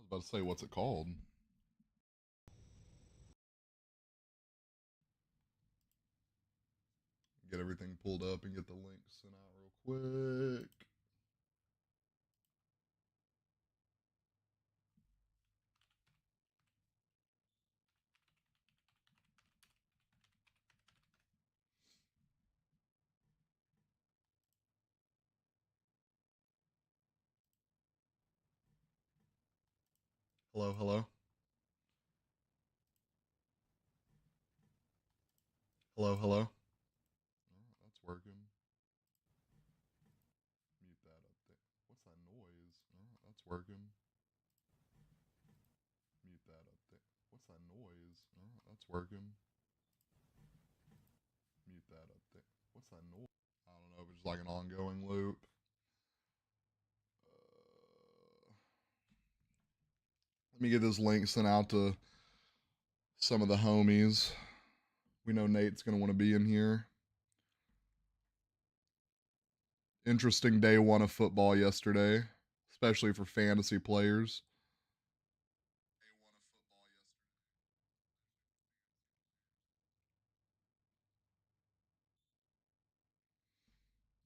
was about to say, what's it called? Get everything pulled up and get the links sent out real quick. Hello, hello. Hello, hello. Oh, that's working. Mute that up there. What's that noise? Oh, that's working. Mute that up there. What's that noise? Oh, that's working. Mute that up there. What's that noise? I don't know if it's like an ongoing loop. Let me get this link sent out to some of the homies. We know Nate's going to want to be in here. Interesting day one of football yesterday, especially for fantasy players.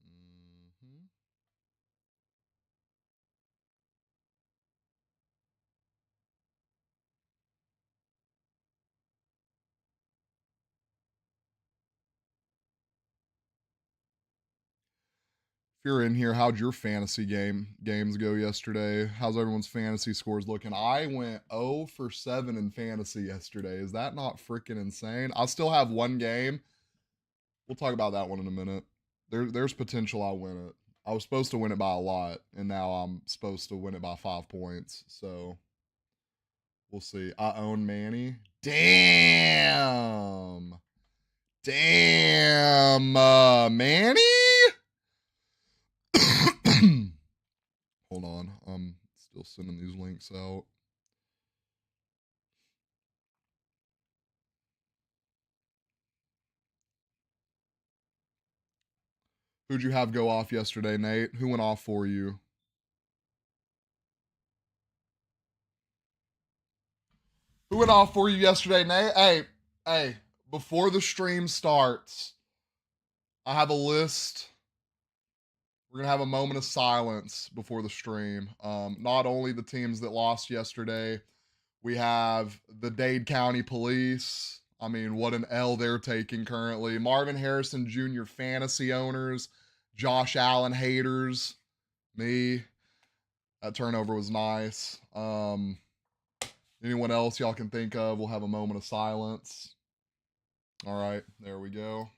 Mm-hmm. If you're in here, how'd your fantasy games go yesterday? How's everyone's fantasy scores looking? I went 0 for 7 in fantasy yesterday. Is that not freaking insane? I still have one game. We'll talk about that one in a minute. There's potential I'll win it. I was supposed to win it by a lot, and now I'm supposed to win it by 5 points. So we'll see. I own Manny. Damn. Damn, Manny? Hold on. I'm still sending these links out. Who'd you have go off yesterday, Nate? Who went off for you? Who went off for you yesterday, Nate? Hey, before the stream starts, I have a list. We're going to have a moment of silence before the stream. Not only the teams that lost yesterday, we have the Dade County Police. I mean, what an L they're taking currently. Marvin Harrison Jr. fantasy owners, Josh Allen haters, me. That turnover was nice. Anyone else y'all can think of, we'll have a moment of silence. All right, there we go.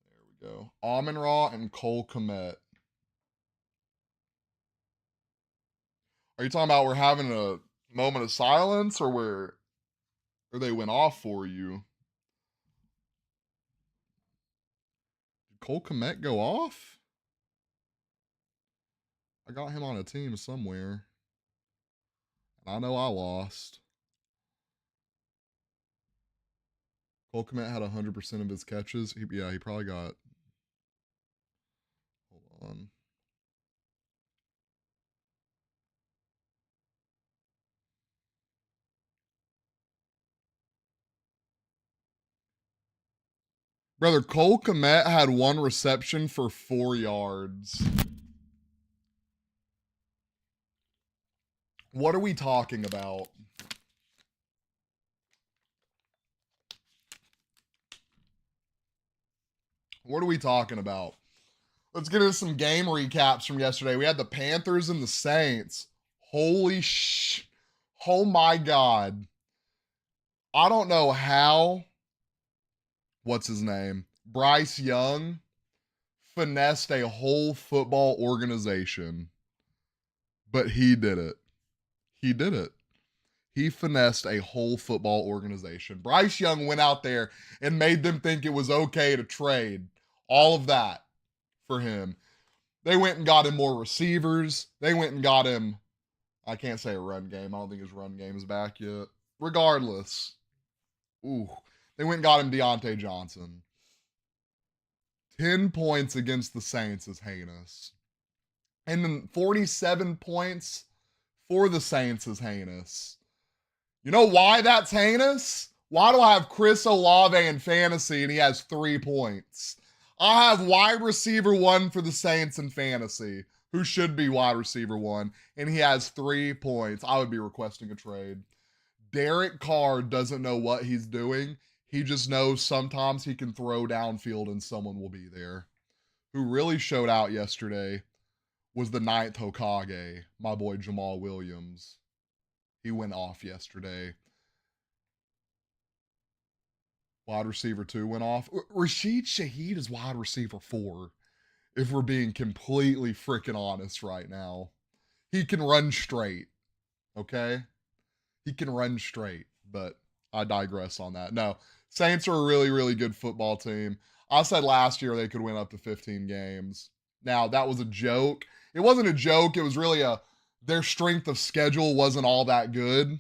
There we go. Amon Ra and Cole Komet. Are you talking about we're having a moment of silence or they went off for you? Did Cole Komet go off? I got him on a team somewhere. And I know I lost. Cole Komet had 100% of his catches. He probably got. Hold on. Brother, Cole Komet had one reception for 4 yards. What are we talking about? What are we talking about? Let's get into some game recaps from yesterday. We had the Panthers and the Saints. Holy sh! Oh my God. I don't know how. What's his name? Bryce Young finessed a whole football organization. But he did it. He did it. He finessed a whole football organization. Bryce Young went out there and made them think it was okay to trade all of that for him. They went and got him more receivers. They went and got him, I can't say a run game. I don't think his run game is back yet. Regardless, ooh, they went and got him Deontay Johnson. 10 points against the Saints is heinous. And then 47 points for the Saints is heinous. You know why that's heinous? Why do I have Chris Olave in fantasy and he has 3 points? I have wide receiver 1 for the Saints in fantasy, who should be wide receiver 1, and he has 3 points. I would be requesting a trade. Derek Carr doesn't know what he's doing. He just knows sometimes he can throw downfield and someone will be there. Who really showed out yesterday was the 9th Hokage, my boy Jamal Williams. He went off yesterday. Wide receiver 2 went off. Rashid Shaheed is wide receiver 4, if we're being completely freaking honest right now. He can run straight, okay? He can run straight, but I digress on that. No, Saints are a really, really good football team. I said last year they could win up to 15 games. Now, that was a joke. It wasn't a joke. It was really their strength of schedule wasn't all that good.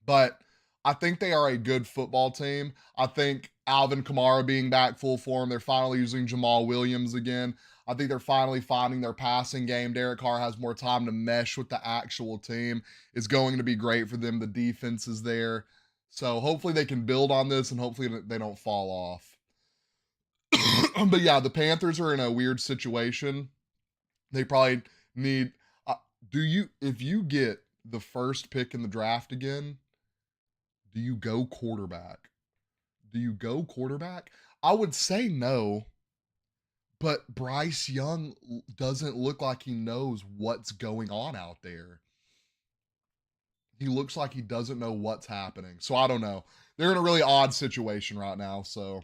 But I think they are a good football team. I think Alvin Kamara being back full form, they're finally using Jamal Williams again. I think they're finally finding their passing game. Derek Carr has more time to mesh with the actual team. It's going to be great for them. The defense is there. So hopefully they can build on this and hopefully they don't fall off. But yeah, the Panthers are in a weird situation. They probably need, if you get the first pick in the draft again, do you go quarterback? Do you go quarterback? I would say no, but Bryce Young doesn't look like he knows what's going on out there. He looks like he doesn't know what's happening. So I don't know. They're in a really odd situation right now, so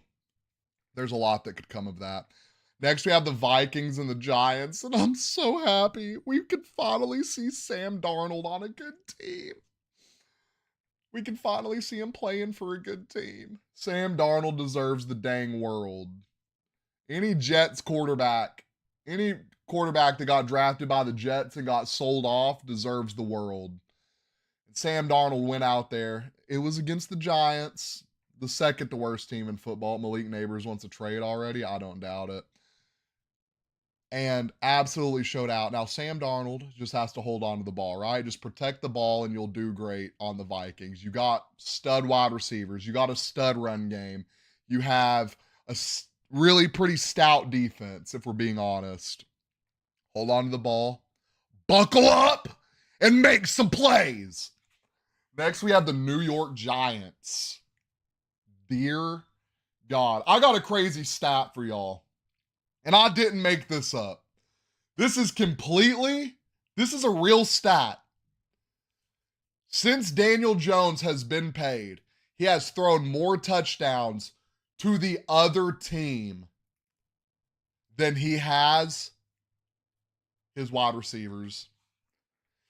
there's a lot that could come of that. Next, we have the Vikings and the Giants, and I'm so happy. We could finally see Sam Darnold on a good team. We can finally see him playing for a good team. Sam Darnold deserves the dang world. Any Jets quarterback, any quarterback that got drafted by the Jets and got sold off deserves the world. Sam Darnold went out there. It was against the Giants, the second to worst team in football. Malik Neighbors wants a trade already. I don't doubt it. And absolutely showed out. Now, Sam Darnold just has to hold on to the ball, right? Just protect the ball and you'll do great on the Vikings. You got stud wide receivers. You got a stud run game. You have a really pretty stout defense, if we're being honest. Hold on to the ball. Buckle up and make some plays. Next, we have the New York Giants. Dear God. I got a crazy stat for y'all. And I didn't make this up. This is a real stat. Since Daniel Jones has been paid, he has thrown more touchdowns to the other team than he has his wide receivers.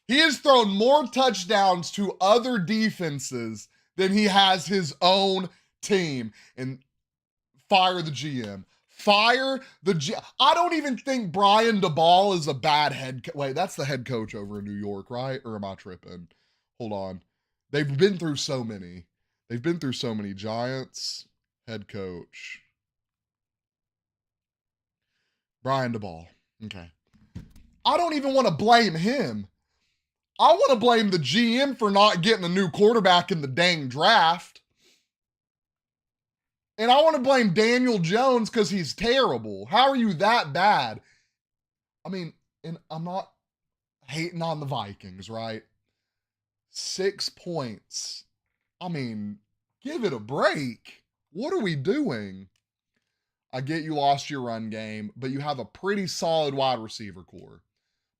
He has thrown more touchdowns to other defenses than he has his own team. And fire the GM. Fire the GM. I don't even think Brian DeBall is a bad head coach. Wait, that's the head coach over in New York, right? Or am I tripping? Hold on. They've been through so many. Giants, head coach. Brian DeBall. Okay. I don't even want to blame him. I want to blame the GM for not getting a new quarterback in the dang draft. And I want to blame Daniel Jones because he's terrible. How are you that bad? I mean, and I'm not hating on the Vikings, right? 6 points. I mean, give it a break. What are we doing? I get you lost your run game, but you have a pretty solid wide receiver core.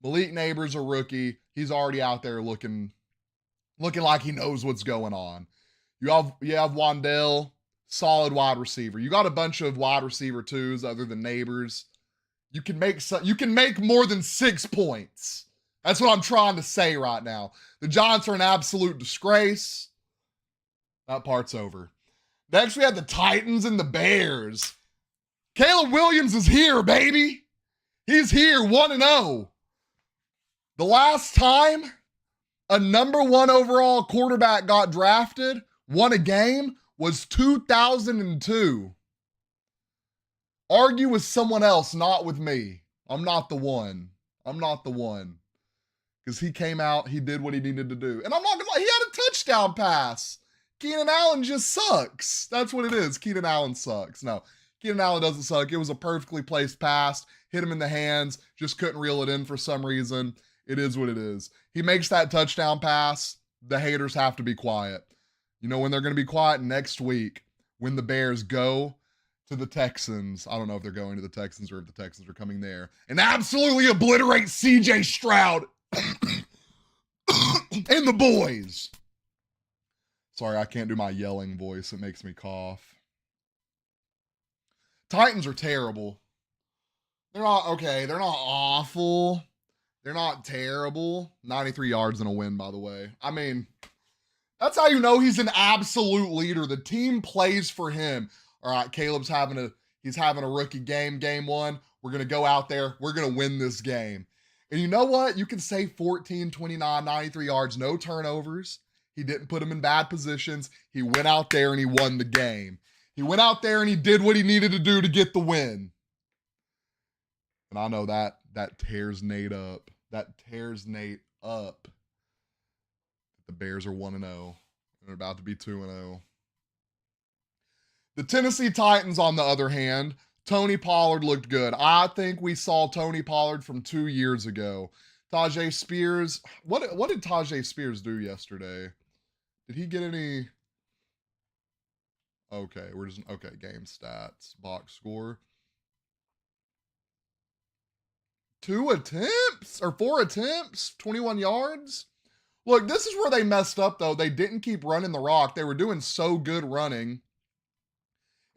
Malik Neighbors a rookie. He's already out there looking like he knows what's going on. You have Wandell, solid wide receiver. You got a bunch of wide receiver twos other than Neighbors. You can make more than 6 points. That's what I'm trying to say right now. The Giants are an absolute disgrace. That part's over. Next, we have the Titans and the Bears. Caleb Williams is here, baby. He's here, 1-0. The last time a number 1 overall quarterback got drafted, won a game, was 2002. Argue with someone else, not with me. I'm not the one. Because because he came out, he did what he needed to do. And I'm not gonna lie, he had a touchdown pass. Keenan Allen just sucks. That's what it is. Keenan Allen sucks. No, Keenan Allen doesn't suck. It was a perfectly placed pass, hit him in the hands, just couldn't reel it in for some reason. It is what it is. He makes that touchdown pass. The haters have to be quiet. You know when they're going to be quiet? Next week, when the Bears go to the Texans. I don't know if they're going to the Texans or if the Texans are coming there. And absolutely obliterate CJ Stroud and the boys. Sorry, I can't do my yelling voice. It makes me cough. Titans are terrible. They're not, okay, they're not awful. They're not terrible. 93 yards and a win, by the way. I mean, that's how you know he's an absolute leader. The team plays for him. All right, Caleb's having a rookie game one. We're going to go out there. We're going to win this game. And you know what? You can say 14, 29, 93 yards, no turnovers. He didn't put him in bad positions. He went out there and he won the game. He went out there and he did what he needed to do to get the win. And I know that tears Nate up. That tears Nate up. The Bears are 1-0. They're about to be 2-0. The Tennessee Titans, on the other hand, Tony Pollard looked good. I think we saw Tony Pollard from 2 years ago. Tajay Spears, what did Tajay Spears do yesterday? Did he get any? Okay, game stats, box score. 4 attempts, 21 yards. Look, this is where they messed up, though. They didn't keep running the rock. They were doing so good running.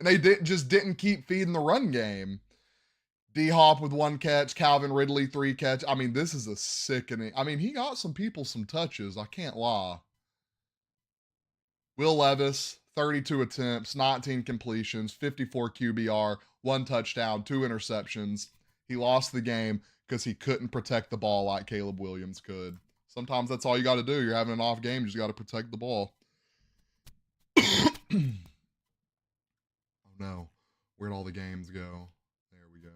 And they just didn't keep feeding the run game. D-Hop with 1 catch, Calvin Ridley 3 catch. I mean, this is a sickening. I mean, he got some people some touches. I can't lie. Will Levis, 32 attempts, 19 completions, 54 QBR, 1 touchdown, 2 interceptions. He lost the game because he couldn't protect the ball like Caleb Williams could. Sometimes that's all you got to do. You're having an off game. You just got to protect the ball. Oh, no. Where'd all the games go? There we go.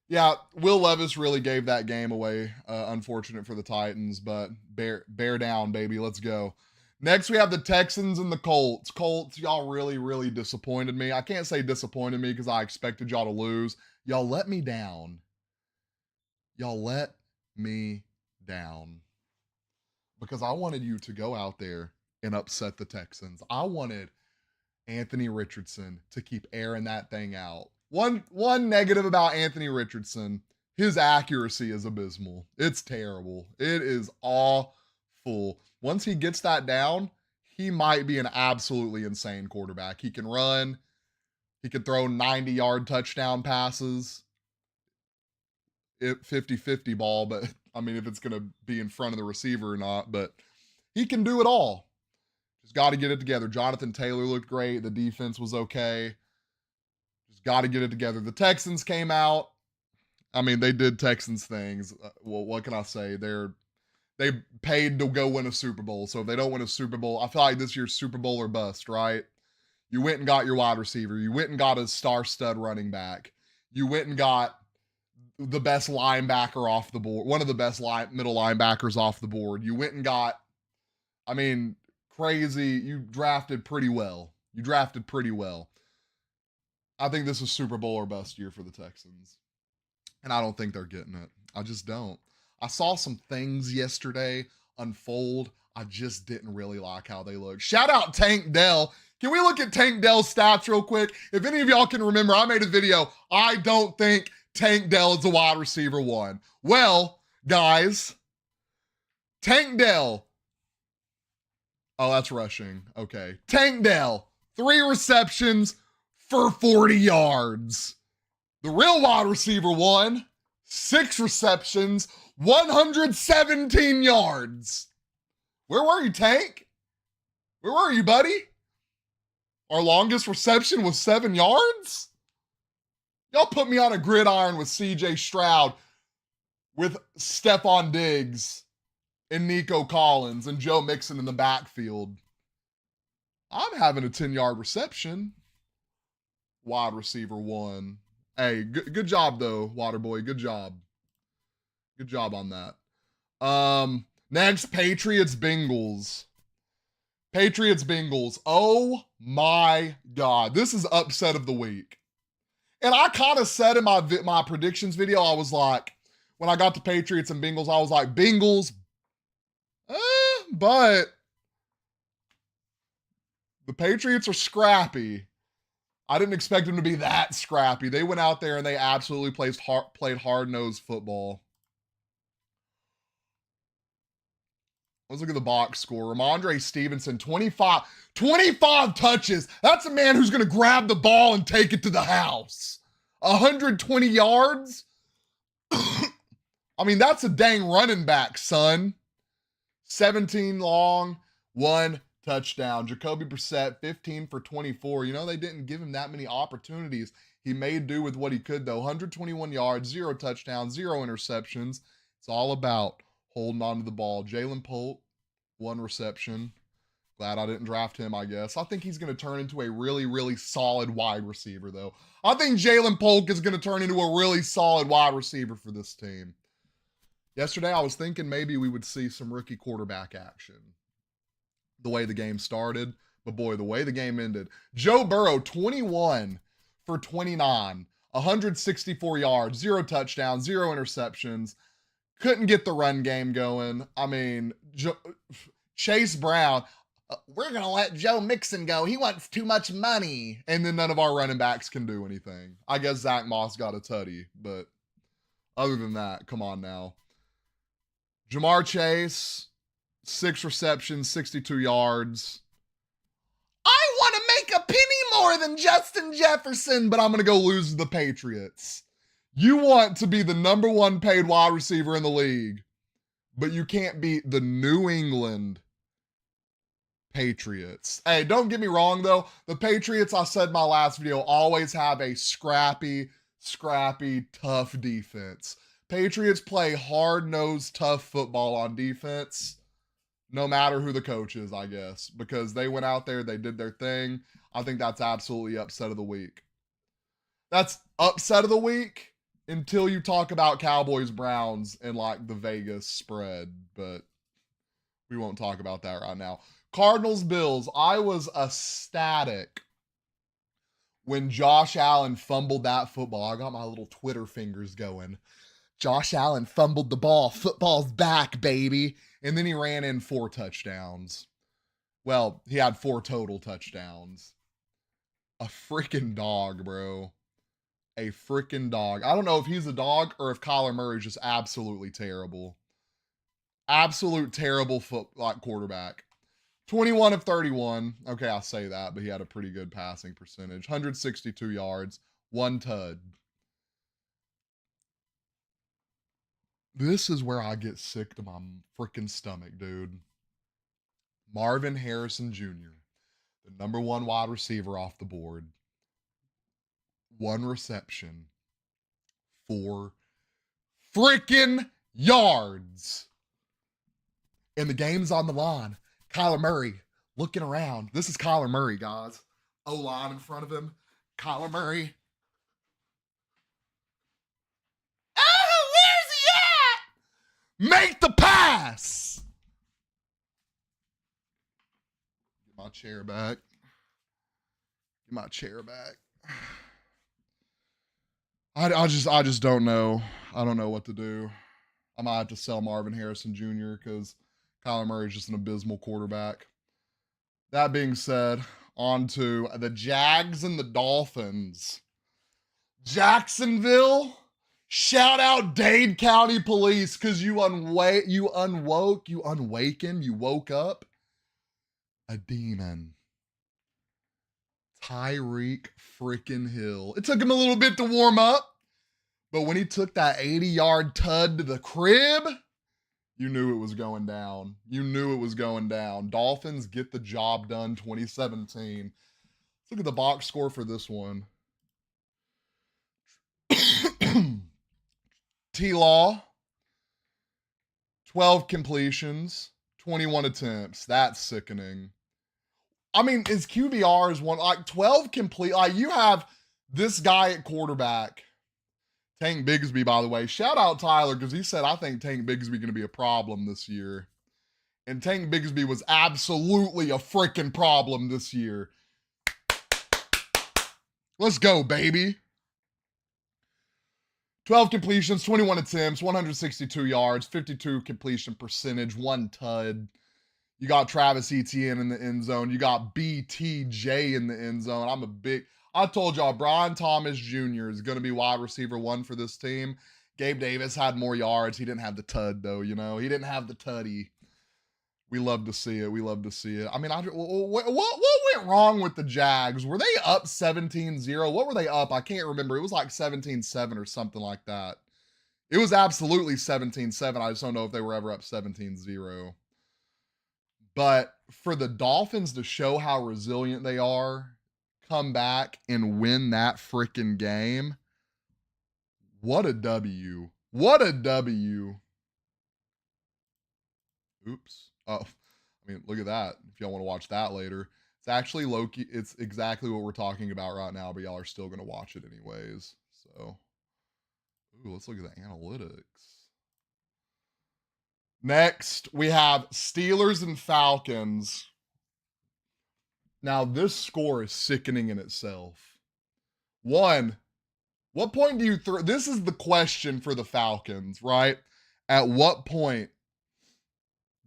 Yeah, Will Levis really gave that game away. Unfortunate for the Titans, but bear down, baby. Let's go. Next, we have the Texans and the Colts. Colts, y'all really, really disappointed me. I can't say disappointed me because I expected y'all to lose. Y'all let me down. Y'all let me down. Because I wanted you to go out there and upset the Texans. I wanted Anthony Richardson to keep airing that thing out. One negative about Anthony Richardson, his accuracy is abysmal. It's terrible. It is awful. Once he gets that down, he might be an absolutely insane quarterback. He can run. He can throw 90-yard touchdown passes. 50-50 ball, but I mean, if it's going to be in front of the receiver or not, but he can do it all. Just got to get it together. Jonathan Taylor looked great. The defense was okay. Just got to get it together. The Texans came out. I mean, they did Texans things. Well, what can I say? They paid to go win a Super Bowl. So if they don't win a Super Bowl, I feel like this year's Super Bowl or bust, right? You went and got your wide receiver. You went and got a star stud running back. You went and got the best linebacker off the board. One of the best middle linebackers off the board. You went and got, I mean, crazy. You drafted pretty well. I think this is Super Bowl or bust year for the Texans. And I don't think they're getting it. I just don't. I saw some things yesterday unfold. I just didn't really like how they looked. Shout out Tank Dell. Can we look at Tank Dell's stats real quick? If any of y'all can remember, I made a video. I don't think Tank Dell is a wide receiver 1. Well, guys, Tank Dell. Oh, that's rushing. Okay. Tank Dell, 3 receptions for 40 yards. The real wide receiver 1, 6 receptions, 117 yards. Where were you, Tank? Where were you, buddy? Our longest reception was 7 yards? Y'all put me on a gridiron with CJ Stroud, with Stephon Diggs and Nico Collins and Joe Mixon in the backfield. I'm having a 10-yard reception. Wide receiver 1. Hey, good job, though, Waterboy. Good job. Good job on that. Next, Patriots Bengals. Patriots Bengals. Oh my God. This is upset of the week. And I kind of said in my predictions video, I was like, when I got to Patriots and Bengals, I was like, Bengals, but the Patriots are scrappy. I didn't expect them to be that scrappy. They went out there and they absolutely played hard-nosed football. Let's look at the box score. Ramondre Stevenson, 25 touches. That's a man who's going to grab the ball and take it to the house. 120 yards? I mean, that's a dang running back, son. 17 long, 1 touchdown. Jacoby Brissett, 15 for 24. You know, they didn't give him that many opportunities. He made do with what he could, though. 121 yards, 0 touchdowns, 0 interceptions. It's all about holding on to the ball. Jalen Polk, 1 reception. Glad I didn't draft him, I guess. I think he's going to turn into a really, really solid wide receiver, though. I think Jalen Polk is going to turn into a really solid wide receiver for this team. Yesterday, I was thinking maybe we would see some rookie quarterback action. The way the game started, but boy, the way the game ended. Joe Burrow, 21 for 29, 164 yards, 0 touchdowns, 0 interceptions. Couldn't get the run game going. I mean, Chase Brown, we're going to let Joe Mixon go. He wants too much money. And then none of our running backs can do anything. I guess Zach Moss got a tutty, but other than that, come on now. Jamar Chase, 6 receptions, 62 yards. I want to make a penny more than Justin Jefferson, but I'm going to go lose to the Patriots. You want to be the number 1 paid wide receiver in the league, but you can't beat the New England Patriots. Hey, don't get me wrong, though. The Patriots, I said in my last video, always have a scrappy, tough defense. Patriots play hard-nosed, tough football on defense, no matter who the coach is, I guess, because they went out there, they did their thing. I think that's absolutely upset of the week. That's upset of the week until you talk about Cowboys-Browns and like the Vegas spread, but we won't talk about that right now. Cardinals-Bills, I was ecstatic when Josh Allen fumbled that football. I got my little Twitter fingers going. Josh Allen fumbled the ball. Football's back, baby. And then he ran in 4 touchdowns. Well, he had 4 total touchdowns. A freaking dog, bro. A freaking dog. I don't know if he's a dog or if Kyler Murray is just absolutely terrible. Absolute terrible quarterback. 21 of 31. Okay, I'll say that, but he had a pretty good passing percentage. 162 yards, 1 tud. This is where I get sick to my freaking stomach, dude. Marvin Harrison Jr., the number 1 wide receiver off the board. 1 reception, 4 freaking yards. And the game's on the line. Kyler Murray looking around. This is Kyler Murray, guys. O-line in front of him. Kyler Murray. Make the pass. Get my chair back. Get my chair back. I just don't know. I don't know what to do. I might have to sell Marvin Harrison Jr. because Kyler Murray is just an abysmal quarterback. That being said, on to the Jags and the Dolphins. Jacksonville. Shout out Dade County Police because you woke up a demon. Tyreek freaking Hill. It took him a little bit to warm up, but when he took that 80-yard tud to the crib, you knew it was going down. You knew it was going down. Dolphins get the job done 2017. Let's look at the box score for this one. T-Law, 12 completions, 21 attempts. That's sickening. I mean, his QBR is 12 complete. Like, you have this guy at quarterback Tank Bigsby, by the way. Shout out Tyler, because he said, I think Tank Bigsby going to be a problem this year. And Tank Bigsby was absolutely a freaking problem this year. Let's go, baby. 12 completions, 21 attempts, 162 yards, 52 completion percentage, 1 tud. You got Travis Etienne in the end zone. You got BTJ in the end zone. I told y'all, Brian Thomas Jr. is going to be wide receiver 1 for this team. Gabe Davis had more yards. He didn't have the tud, though, you know. He didn't have the tuddy. We love to see it. We love to see it. I mean, what went wrong with the Jags? Were they up 17-0? What were they up? I can't remember. It was like 17-7 or something like that. It was absolutely 17-7. I just don't know if they were ever up 17-0. But for the Dolphins to show how resilient they are, come back and win that freaking game, what a W. What a W. Oops. Oh, I mean, look at that. If y'all want to watch that later, it's actually Loki. It's exactly what we're talking about right now, but y'all are still going to watch it anyways. So, ooh, let's look at the analytics. Next, we have Steelers and Falcons. Now, this score is sickening in itself. One, what point do you throw? This is the question for the Falcons, right? At what point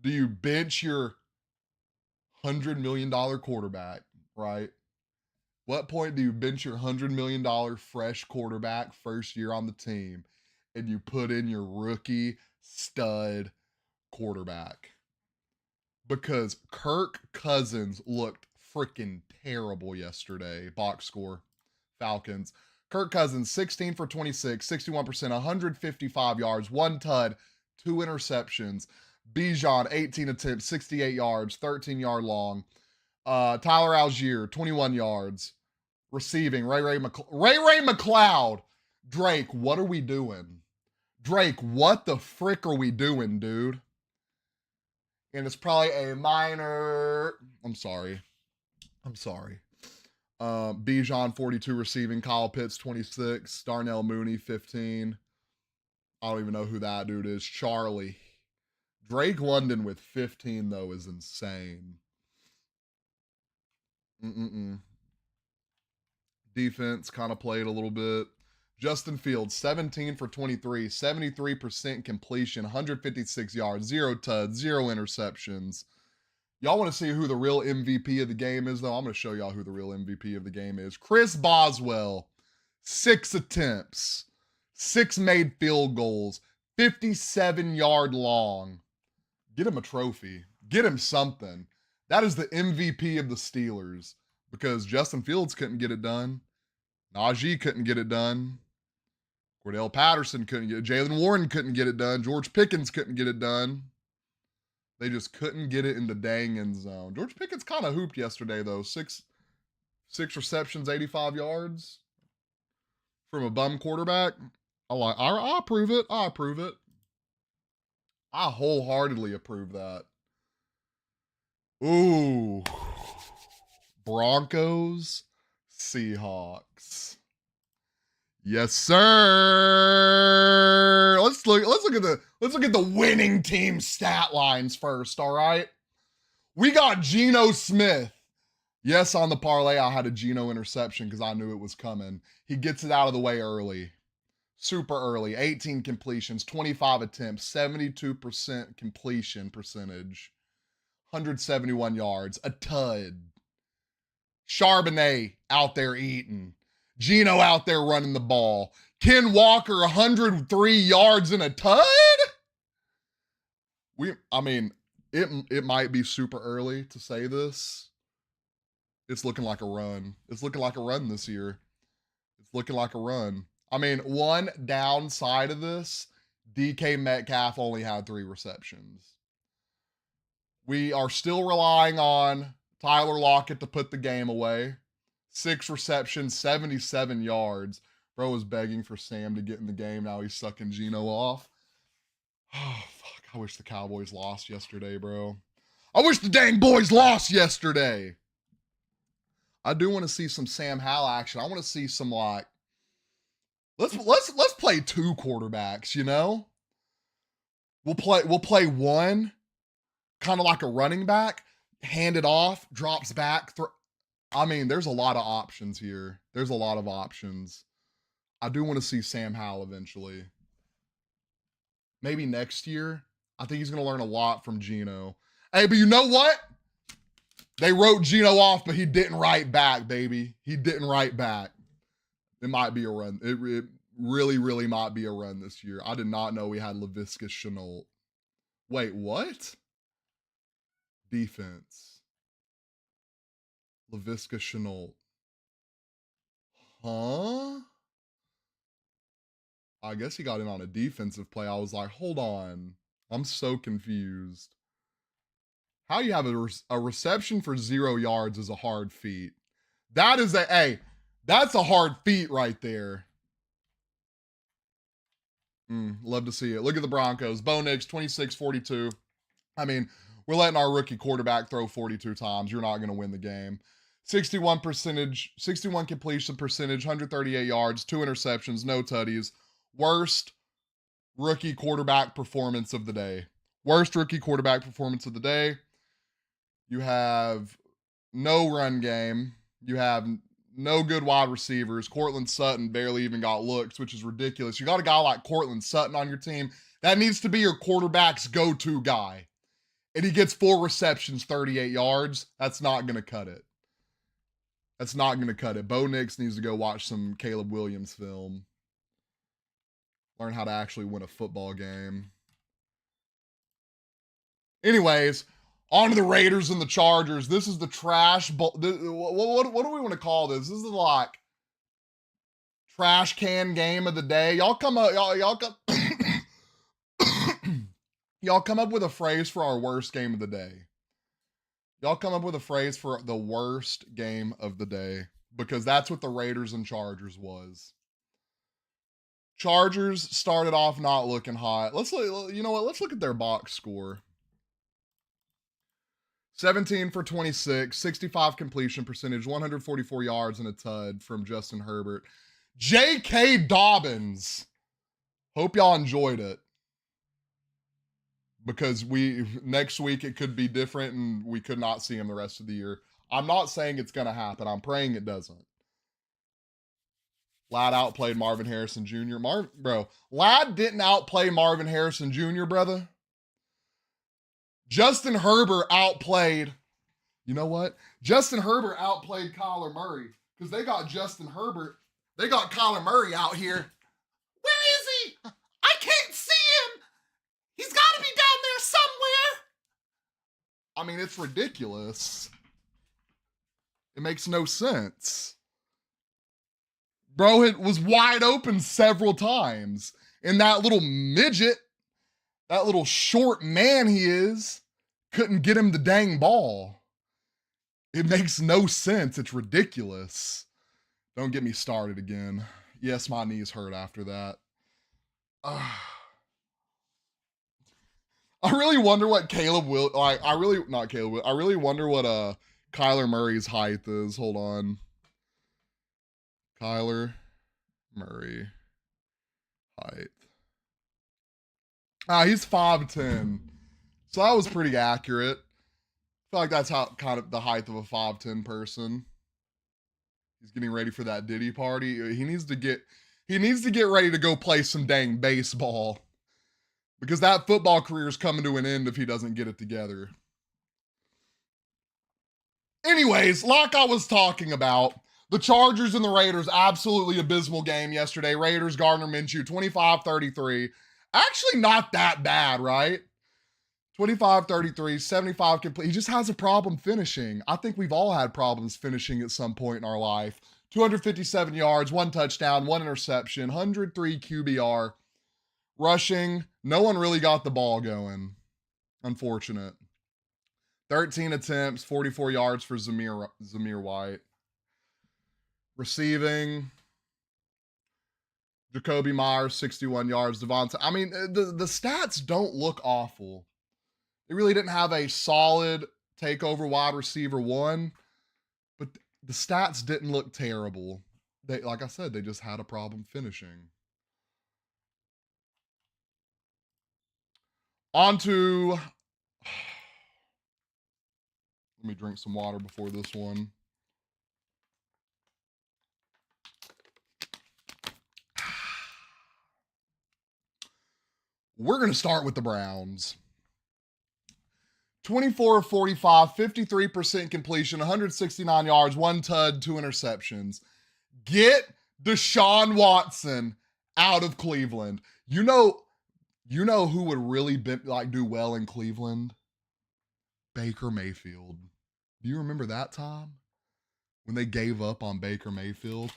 do you bench your $100 million quarterback, right? What point do you bench your $100 million fresh quarterback first year on the team and you put in your rookie stud quarterback? Because Kirk Cousins looked freaking terrible yesterday. Box score, Falcons. Kirk Cousins, 16 for 26, 61%, 155 yards, 1 tud, 2 interceptions. Bijan, 18 attempts, 68 yards, 13-yard long. Tyler Algier, 21 yards. Receiving, Ray McLeod. Drake, what are we doing? Drake, what the frick are we doing, dude? And it's probably a minor. I'm sorry. Bijan, 42 receiving. Kyle Pitts, 26. Darnell Mooney, 15. I don't even know who that dude is. Charlie. Drake London with 15, though, is insane. Defense kind of played a little bit. Justin Fields, 17 for 23, 73% completion, 156 yards, 0 tuds, 0 interceptions. Y'all want to see who the real MVP of the game is, though? I'm going to show y'all who the real MVP of the game is. Chris Boswell, 6 attempts, 6 made field goals, 57-yard long. Get him a trophy. Get him something. That is the MVP of the Steelers because Justin Fields couldn't get it done. Najee couldn't get it done. Cordell Patterson couldn't get it. Jalen Warren couldn't get it done. George Pickens couldn't get it done. They just couldn't get it in the dang end zone. George Pickens kind of hooped yesterday, though. Six receptions, 85 yards from a bum quarterback. I approve it. I approve it. I wholeheartedly approve that. Ooh. Broncos, Seahawks. Yes, sir. Let's look at the winning team stat lines first, all right? We got Geno Smith. Yes, on the parlay, I had a Geno interception because I knew it was coming. He gets it out of the way early. Super early. 18 completions, 25 attempts, 72% completion percentage, 171 yards, a tud. Charbonnet out there eating. Geno out there running the ball. Ken Walker, 103 yards and a tud? It might be super early to say this. It's looking like a run. It's looking like a run this year. It's looking like a run. I mean, one downside of this, DK Metcalf only had 3 receptions. We are still relying on Tyler Lockett to put the game away. 6 receptions, 77 yards. Bro was begging for Sam to get in the game. Now he's sucking Geno off. Oh, fuck. I wish the Cowboys lost yesterday, bro. I wish the dang boys lost yesterday. I do want to see some Sam Howell action. I want to see some, like, Let's play 2 quarterbacks, you know? We'll play one, kind of like a running back, hand it off, drops back. I mean, there's a lot of options here. There's a lot of options. I do want to see Sam Howell eventually. Maybe next year. I think he's going to learn a lot from Geno. Hey, but you know what? They wrote Geno off, but he didn't write back, baby. He didn't write back. It might be a run. It really, really might be a run this year. I did not know we had Laviska Shenault. Wait, what? Defense. Laviska Shenault. Huh? I guess he got in on a defensive play. I was like, hold on. I'm so confused. How you have a reception for 0 yards is a hard feat. That is that's a hard feat right there. Love to see it. Look at the Broncos. Bo Nix, 26-42. I mean, we're letting our rookie quarterback throw 42 times. You're not going to win the game. 61 completion percentage, 138 yards, 2 interceptions, no tutties. Worst rookie quarterback performance of the day. Worst rookie quarterback performance of the day. You have no run game. You have no good wide receivers. Cortland Sutton barely even got looks, which is ridiculous. You got a guy like Cortland Sutton on your team. That needs to be your quarterback's go-to guy. And he gets 4 receptions, 38 yards. That's not going to cut it. That's not going to cut it. Bo Nix needs to go watch some Caleb Williams film. Learn how to actually win a football game. Anyways, on to the Raiders and the Chargers. This is the trash. What do we want to call this? This is like trash can game of the day. Y'all come up. Y'all come. Y'all come up with a phrase for our worst game of the day. Y'all come up with a phrase for the worst game of the day, because that's what the Raiders and Chargers was. Chargers started off not looking hot. You know what? Let's look at their box score. 17 for 26, 65 completion percentage, 144 yards and a tud from Justin Herbert. J.K. Dobbins. Hope y'all enjoyed it. Because next week it could be different and we could not see him the rest of the year. I'm not saying it's going to happen. I'm praying it doesn't. Ladd outplayed Marvin Harrison Jr. Ladd didn't outplay Marvin Harrison Jr., brother. Justin Herbert outplayed, you know what? Justin Herbert outplayed Kyler Murray, because they got Kyler Murray out here. Where is he? I can't see him. He's got to be down there somewhere. I mean, it's ridiculous. It makes no sense. Bro, it was wide open several times. And that little midget, that little short man he is, couldn't get him the dang ball. It makes no sense. It's ridiculous. Don't get me started again. Yes, my knees hurt after that. I really wonder what I really wonder what Kyler Murray's height is. Hold on. Kyler Murray height. He's 5'10". So that was pretty accurate. I feel like that's how kind of the height of a 5'10" person. He's getting ready for that Diddy party. He needs to get ready to go play some dang baseball. Because that football career is coming to an end if he doesn't get it together. Anyways, like I was talking about, the Chargers and the Raiders, absolutely abysmal game yesterday. Raiders, Gardner Minshew, 25-33. Actually not that bad, right? 25-33, 75 complete. He just has a problem finishing. I think we've all had problems finishing at some point in our life. 257 yards, 1 touchdown, 1 interception, 103 QBR. Rushing, no one really got the ball going. Unfortunate. 13 attempts, 44 yards for Zamir White. Receiving, Jacoby Myers, 61 yards. Devonta. I mean, the stats don't look awful. They really didn't have a solid takeover wide receiver 1, but the stats didn't look terrible. They, like I said, they just had a problem finishing. On to, let me drink some water before this one. We're going to start with the Browns. 24 of 45, 53% completion, 169 yards, 1 tud, 2 interceptions. Get Deshaun Watson out of Cleveland. You know who would really do well in Cleveland? Baker Mayfield. Do you remember that time when they gave up on Baker Mayfield?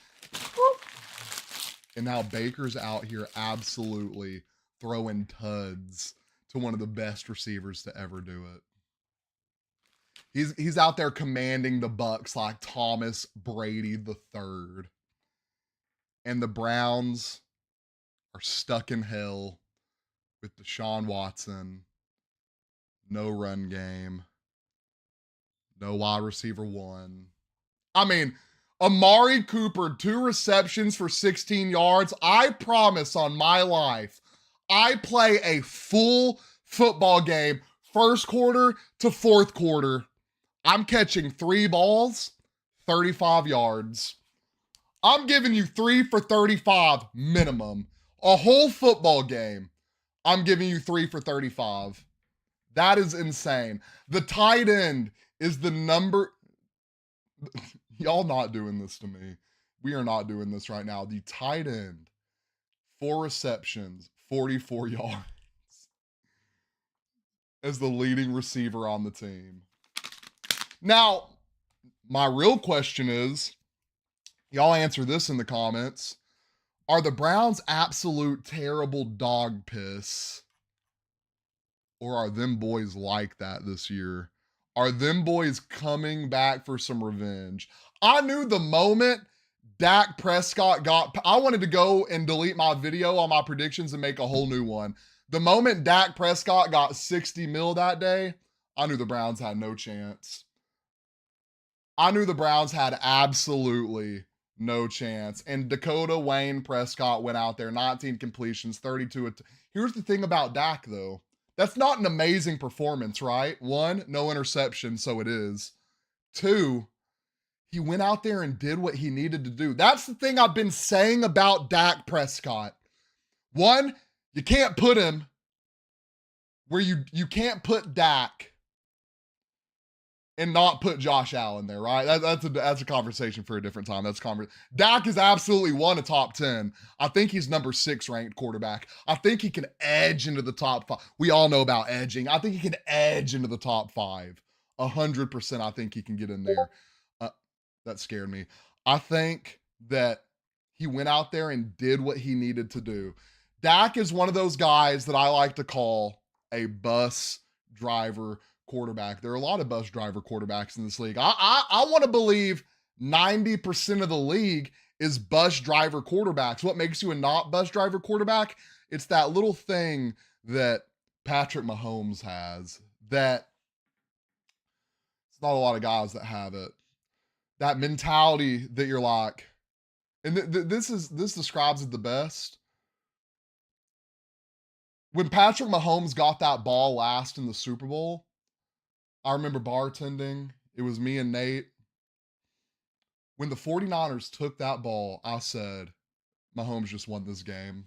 And now Baker's out here absolutely throwing tuds to one of the best receivers to ever do it. He's out there commanding the Bucks like Thomas Brady the third. And the Browns are stuck in hell with Deshaun Watson. No run game. No wide receiver one. I mean, Amari Cooper, 2 receptions for 16 yards. I promise on my life, I play a full football game, first quarter to fourth quarter. I'm catching 3 balls, 35 yards. I'm giving you 3 for 35 minimum. A whole football game, I'm giving you 3 for 35. That is insane. The tight end is the number. Y'all not doing this to me. We are not doing this right now. The tight end, 4 receptions, 44 yards as the leading receiver on the team. Now, my real question is, y'all answer this in the comments. Are the Browns absolute terrible dog piss? Or are them boys like that this year? Are them boys coming back for some revenge? I knew the moment Dak Prescott I wanted to go and delete my video on my predictions and make a whole new one. The moment Dak Prescott got 60 mil that day, I knew the Browns had no chance. I knew the Browns had absolutely no chance. And Dakota Wayne Prescott went out there, 19 completions, 32. Here's the thing about Dak, though. That's not an amazing performance, right? 1, no interception, so it is. 2, he went out there and did what he needed to do. That's the thing I've been saying about Dak Prescott. 1, you can't put him where you can't put Dak and not put Josh Allen there, right? That's a conversation for a different time. Dak is absolutely a top 10. I think he's number 6 ranked quarterback. I think he can edge into the top 5. We all know about edging. I think he can edge into the top 5. 100%. I think he can get in there. That scared me. I think that he went out there and did what he needed to do. Dak is one of those guys that I like to call a bus driver quarterback. There are a lot of bus driver quarterbacks in this league. I want to believe 90% of the league is bus driver quarterbacks. What makes you a not bus driver quarterback? It's that little thing that Patrick Mahomes has that it's not a lot of guys that have it. That mentality that you're like, and this describes it the best. When Patrick Mahomes got that ball last in the Super Bowl, I remember bartending. It was me and Nate. When the 49ers took that ball, I said, Mahomes just won this game.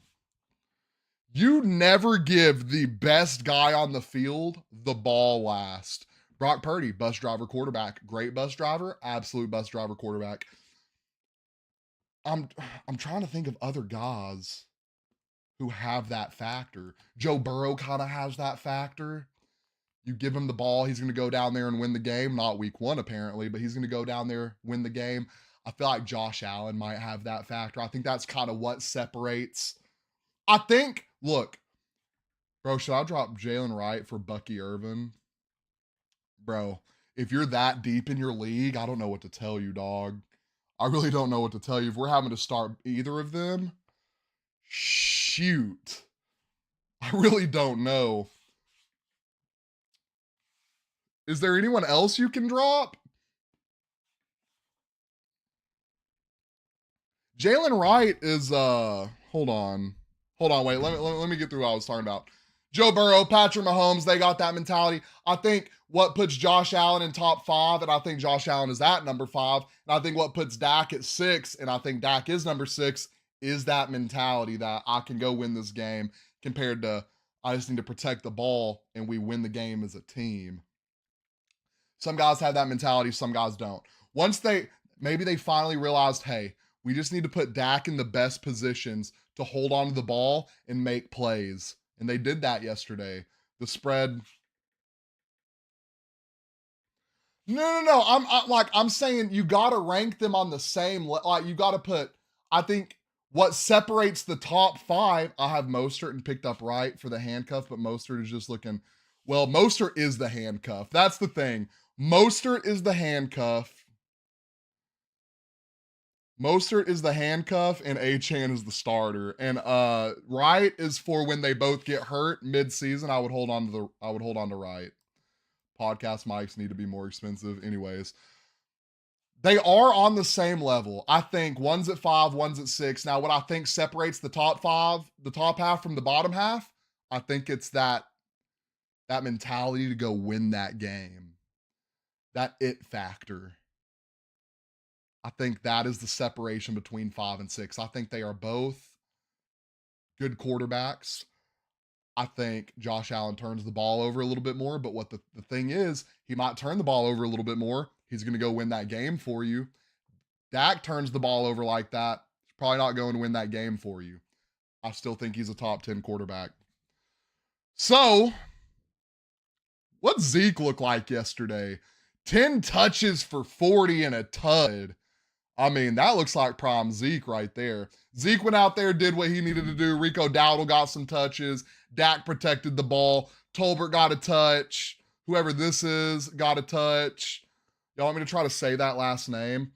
You never give the best guy on the field the ball last. Brock Purdy, bus driver quarterback. Great bus driver, absolute bus driver quarterback. I'm trying to think of other guys who have that factor. Joe Burrow kind of has that factor. You give him the ball, he's going to go down there and win the game. Not week 1, apparently, but he's going to go down there, win the game. I feel like Josh Allen might have that factor. I think that's kind of what separates. I think, look, bro, should I drop Jalen Wright for Bucky Irvin? Bro, if you're that deep in your league, I don't know what to tell you, dog. I really don't know what to tell you. If we're having to start either of them, shoot. I really don't know. Is there anyone else you can drop? Jalen Wright is hold on. Wait, let me get through what I was talking about. Joe Burrow, Patrick Mahomes, they got that mentality. I think what puts Josh Allen in top 5, and I think Josh Allen is at number 5, and I think what puts Dak at 6, and I think Dak is number 6, is that mentality that I can go win this game compared to I just need to protect the ball and we win the game as a team. Some guys have that mentality, some guys don't. Once maybe they finally realized, hey, we just need to put Dak in the best positions to hold on to the ball and make plays. And they did that yesterday. The spread. No. I'm saying you got to rank them on the same. Like you got to put. I think what separates the top 5. I have Mostert and picked up right for the handcuff, but Mostert is just looking. Well, Mostert is the handcuff. That's the thing. Mostert is the handcuff. Mostert is the handcuff and Achane is the starter. And Wright is for when they both get hurt mid-season. I would hold on to Wright. Podcast mics need to be more expensive. Anyways. They are on the same level. I think one's at 5, one's at 6. Now, what I think separates the top 5, the top half from the bottom half, I think it's that mentality to go win that game. That it factor. I think that is the separation between 5 and 6. I think they are both good quarterbacks. I think Josh Allen turns the ball over a little bit more, but what the thing is, he might turn the ball over a little bit more. He's going to go win that game for you. Dak turns the ball over like that. He's probably not going to win that game for you. I still think he's a top 10 quarterback. So, what's Zeke look like yesterday? 10 touches for 40 and a tud. I mean, that looks like prime Zeke right there. Zeke went out there, did what he needed to do. Rico Dowdle got some touches. Dak protected the ball. Tolbert got a touch. Whoever this is got a touch. Y'all want me to try to say that last name?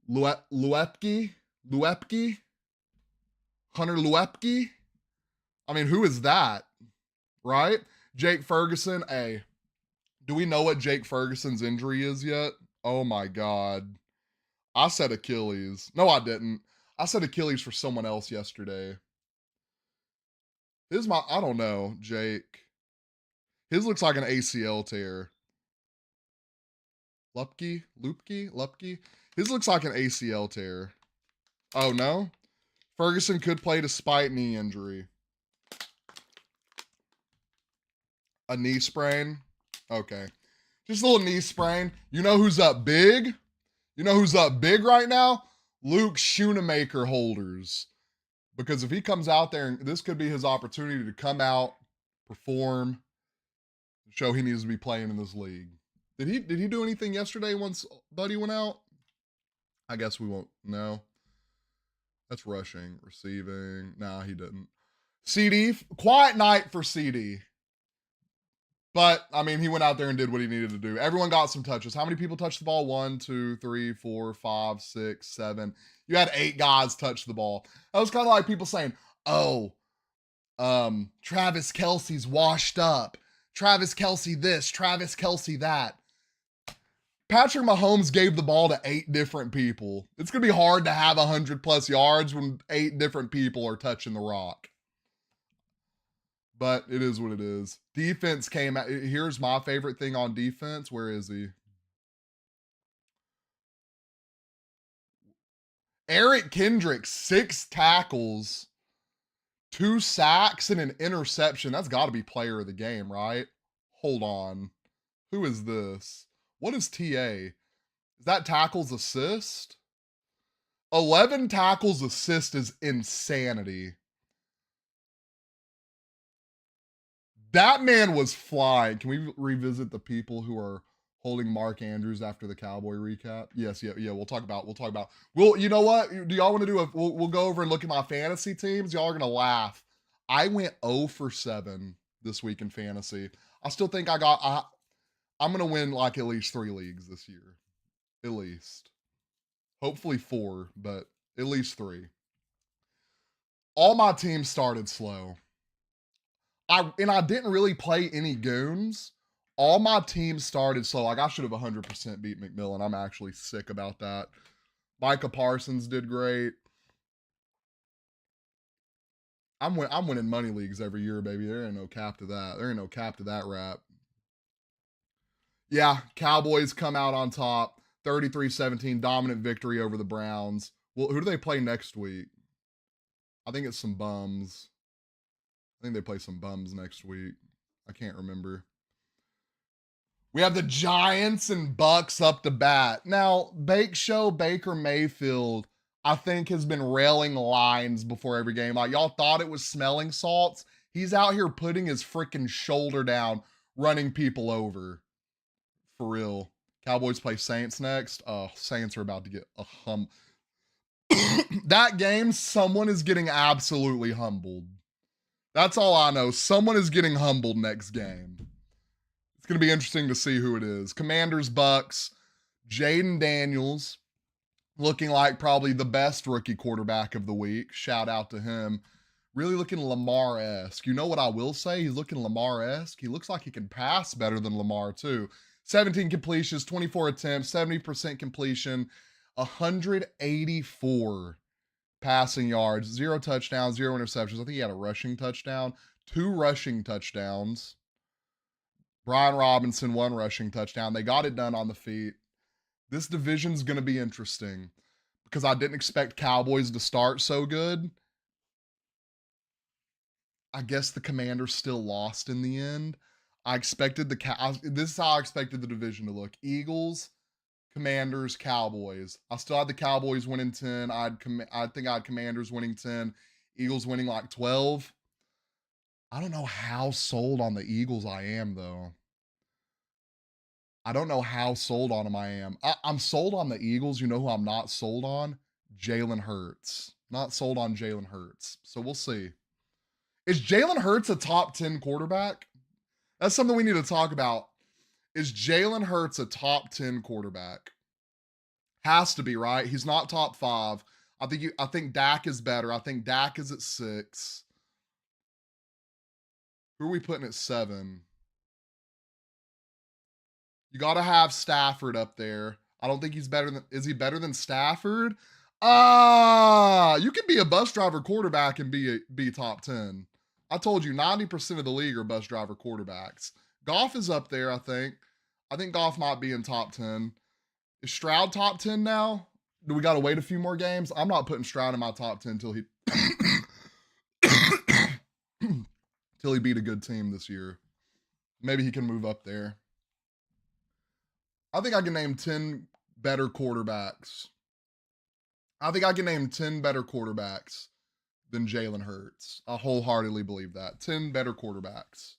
Luepke? Hunter Luepke? I mean, who is that? Right? Jake Ferguson. Hey, do we know what Jake Ferguson's injury is yet? Oh my God. I said Achilles. No, I didn't. I said Achilles for someone else yesterday. I don't know, Jake. His looks like an ACL tear. Lupke? His looks like an ACL tear. Oh, no? Ferguson could play despite knee injury. A knee sprain? Okay. Just a little knee sprain. You know who's up big? You know who's up big right now? Luke Schoonemaker holders. Because if he comes out there, and this could be his opportunity to come out, perform, show he needs to be playing in this league. Did he do anything yesterday once Buddy went out? I guess we won't know. That's rushing, receiving. Nah, he didn't. CD, quiet night for CD. But, I mean, he went out there and did what he needed to do. Everyone got some touches. How many people touched the ball? 1, 2, 3, 4, 5, 6, 7. You had 8 guys touch the ball. That was kind of like people saying, oh, Travis Kelce's washed up. Travis Kelce this, Travis Kelce that. Patrick Mahomes gave the ball to 8 different people. It's going to be hard to have 100+ yards when 8 different people are touching the rock. But it is what it is. Defense came out. Here's my favorite thing on defense. Where is he? Eric Kendricks, 6 tackles, 2 sacks, and an interception. That's got to be player of the game, right? Hold on. Who is this? What is TA? Is that tackles assist? 11 tackles assist is insanity. That man was flying. Can we revisit the people who are holding Mark Andrews after the Cowboy recap? Yes, yeah. We'll talk about. You know what? Do y'all want to do we'll go over and look at my fantasy teams? Y'all are gonna laugh. I went 0 for 7 this week in fantasy. I still think I'm gonna win like at least 3 leagues this year. At least. Hopefully 4, but at least 3. All my teams started slow. I didn't really play any goons. All my teams started slow. Like I should have 100% beat McMillan. I'm actually sick about that. Micah Parsons did great. I'm winning money leagues every year, baby. There ain't no cap to that. There ain't no cap to that rap. Yeah, Cowboys come out on top. 33-17, dominant victory over the Browns. Well, who do they play next week? I think it's some bums. I think they play some bums next week. I can't remember. We have the Giants and Bucks up to bat. Now, Bake Show Baker Mayfield, I think, has been railing lines before every game. Like, y'all thought it was smelling salts. He's out here putting his freaking shoulder down, running people over. For real. Cowboys play Saints next. Saints are about to get a that game, someone is getting absolutely humbled. That's all I know. Someone is getting humbled next game. It's going to be interesting to see who it is. Commanders, Bucks, Jaden Daniels, looking like probably the best rookie quarterback of the week. Shout out to him. Really looking Lamar-esque. You know what I will say? He's looking Lamar-esque. He looks like he can pass better than Lamar, too. 17 completions, 24 attempts, 70% completion, 184 passing yards, 0 touchdowns, 0 interceptions. I think he had a rushing touchdown, 2 rushing touchdowns. Brian Robinson, 1 rushing touchdown. They got it done on the feet. This division's going to be interesting because I didn't expect Cowboys to start so good. I guess the Commanders still lost in the end. I expected this is how I expected the division to look. Eagles, Commanders, Cowboys. I still had the Cowboys winning 10. I think I had Commanders winning 10. Eagles winning like 12. I don't know how sold on the Eagles I am, though. I don't know how sold on them I am. I'm sold on the Eagles. You know who I'm not sold on? Jalen Hurts. Not sold on Jalen Hurts. So we'll see. Is Jalen Hurts a top 10 quarterback? That's something we need to talk about. Is Jalen Hurts a top 10 quarterback? Has to be, right? He's not top 5. I think Dak is better. I think Dak is at 6. Who are we putting at 7? You got to have Stafford up there. I don't think he's better than. Is he better than Stafford? You can be a bus driver quarterback and be top 10. I told you 90% of the league are bus driver quarterbacks. Goff is up there, I think. I think Goff might be in top 10. Is Stroud top 10 now? Do we got to wait a few more games? I'm not putting Stroud in my top 10 until he till he beat a good team this year. Maybe he can move up there. I think I can name 10 better quarterbacks. I think I can name 10 better quarterbacks than Jalen Hurts. I wholeheartedly believe that. 10 better quarterbacks.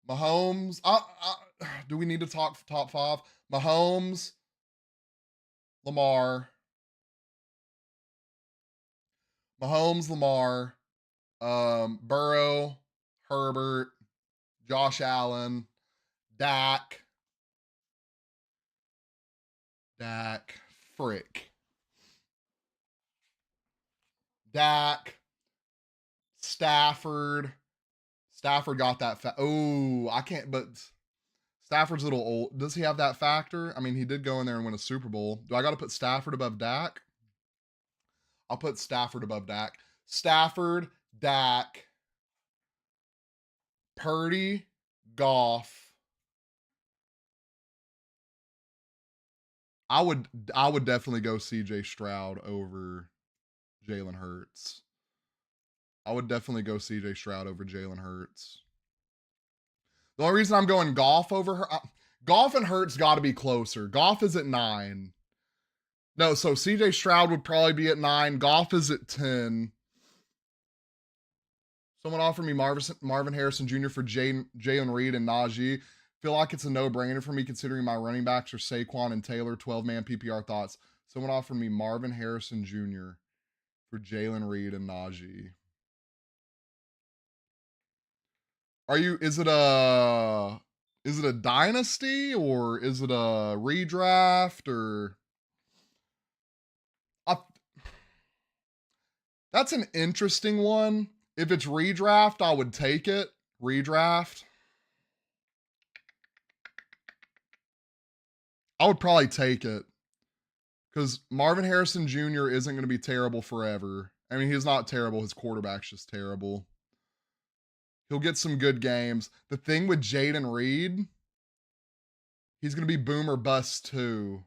Mahomes. Do we need to talk top 5? Mahomes, Lamar. Burrow, Herbert, Josh Allen, Dak, Stafford. Stafford got that. I can't, but Stafford's a little old. Does he have that factor? I mean, he did go in there and win a Super Bowl. Do I got to put Stafford above Dak? I'll put Stafford above Dak. Stafford, Dak, Purdy, Goff. I would definitely go CJ Stroud over Jalen Hurts. I would definitely go CJ Stroud over Jalen Hurts. The only reason I'm going Goff over her, Goff and Hurts got to be closer. Goff is at 9. No, so CJ Stroud would probably be at 9. Goff is at 10. Someone offered me Marvin Harrison Jr. for Jalen Reed and Najee. Feel like it's a no-brainer for me considering my running backs are Saquon and Taylor. 12-man PPR thoughts. Someone offered me Marvin Harrison Jr. for Jalen Reed and Najee. Is it a dynasty or is it a redraft or that's an interesting one. If it's redraft, I would take it. Redraft. I would probably take it because Marvin Harrison Jr. isn't going to be terrible forever. I mean, he's not terrible. His quarterback's just terrible. He'll get some good games. The thing with Jaden Reed, he's going to be boom or bust too.